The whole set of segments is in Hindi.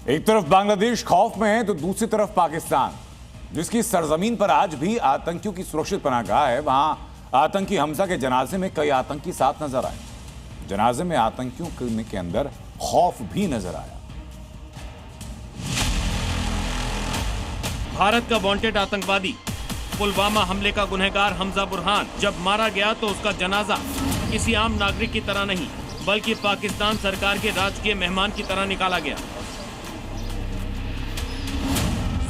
एक तरफ बांग्लादेश खौफ में है तो दूसरी तरफ पाकिस्तान, जिसकी सरजमीन पर आज भी आतंकियों की सुरक्षित पनाहगाह है। वहां आतंकी हमजा के जनाजे में कई आतंकी साथ नजर आए। जनाजे में आतंकियों के अंदर खौफ भी नजर आया। भारत का वांटेड आतंकवादी, पुलवामा हमले का गुनहगार हमजा बुरहान जब मारा गया तो उसका जनाजा किसी आम नागरिक की तरह नहीं बल्कि पाकिस्तान सरकार के राजकीय मेहमान की तरह निकाला गया।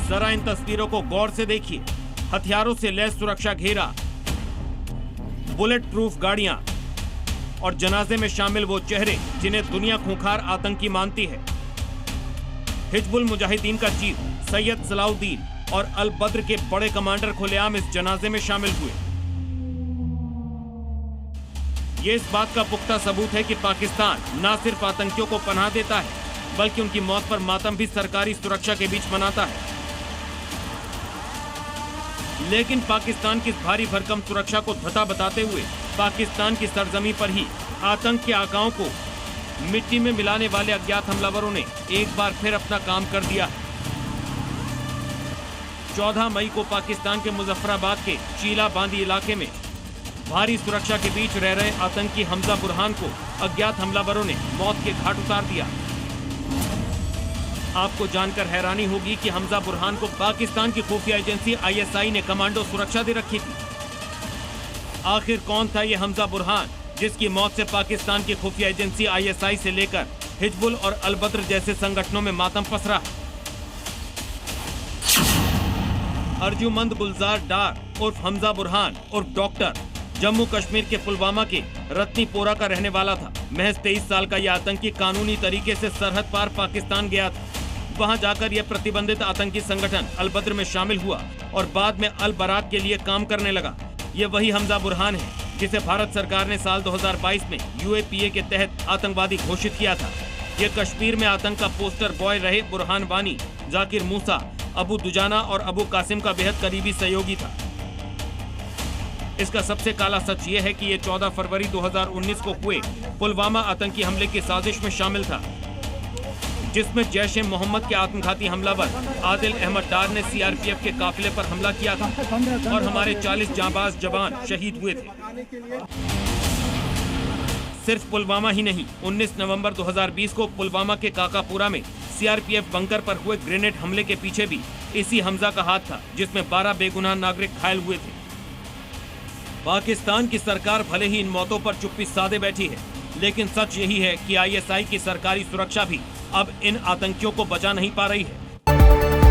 जरा इन तस्वीरों को गौर से देखिए। हथियारों से लैस सुरक्षा घेरा, बुलेट प्रूफ गाड़ियां और जनाजे में शामिल वो चेहरे जिन्हें दुनिया खूंखार आतंकी मानती है। हिजबुल मुजाहिदीन का चीफ सैयद सलाउद्दीन और अल बद्र के बड़े कमांडर खुलेआम इस जनाजे में शामिल हुए। ये इस बात का पुख्ता सबूत है कि पाकिस्तान न सिर्फ आतंकियों को पनाह देता है बल्कि उनकी मौत पर मातम भी सरकारी सुरक्षा के बीच मनाता है। लेकिन पाकिस्तान की इस भारी भरकम सुरक्षा को धता बताते हुए पाकिस्तान की सरजमी पर ही आतंक के आकाओं को मिट्टी में मिलाने वाले अज्ञात हमलावरों ने एक बार फिर अपना काम कर दिया। 14 मई को पाकिस्तान के मुजफ्फराबाद के चीला बांदी इलाके में भारी सुरक्षा के बीच रह रहे आतंकी हमजा बुरहान को अज्ञात हमलावरों ने मौत के घाट उतार दिया। आपको जानकर हैरानी होगी कि हमजा बुरहान को पाकिस्तान की खुफिया एजेंसी ISI ने कमांडो सुरक्षा दे रखी थी। आखिर कौन था ये हमजा बुरहान जिसकी मौत से पाकिस्तान की खुफिया एजेंसी ISI से लेकर हिजबुल और अल बद्र जैसे संगठनों में मातम पसरा। अर्जुमंद गुलजार डार उर्फ हमजा बुरहान उर्फ डॉक्टर जम्मू कश्मीर के पुलवामा के रत्नीपोरा का रहने वाला था। महज 23 साल का यह आतंकी कानूनी तरीके से सरहद पार पाकिस्तान गया था। वहां जाकर यह प्रतिबंधित आतंकी संगठन अल बद्र में शामिल हुआ और बाद में अल बराक के लिए काम करने लगा। ये वही हमजा बुरहान है जिसे भारत सरकार ने साल 2022 में UAPA के तहत आतंकवादी घोषित किया था। ये कश्मीर में आतंक का पोस्टर बॉय रहे बुरहान वानी, जाकिर मूसा, अबू दुजाना और अबू कासिम का बेहद करीबी सहयोगी था। इसका सबसे काला सच ये है कि ये 14 फरवरी 2019 को हुए पुलवामा आतंकी हमले की साजिश में शामिल था, जिसमें जैश-ए-मोहम्मद के आत्मघाती हमलावर आदिल अहमद डार ने CRPF के काफिले पर हमला किया था और हमारे 40 जांबाज जवान शहीद हुए थे। सिर्फ पुलवामा ही नहीं, 19 नवंबर 2020 को पुलवामा के काकापुरा में CRPF बंकर पर हुए ग्रेनेड हमले के पीछे भी इसी हमजा का हाथ था, जिसमें 12 बेगुनाह नागरिक घायल हुए थे। पाकिस्तान की सरकार भले ही इन मौतों पर चुप्पी साधे बैठी है, लेकिन सच यही है कि ISI की सरकारी सुरक्षा भी अब इन आतंकियों को बचा नहीं पा रही है।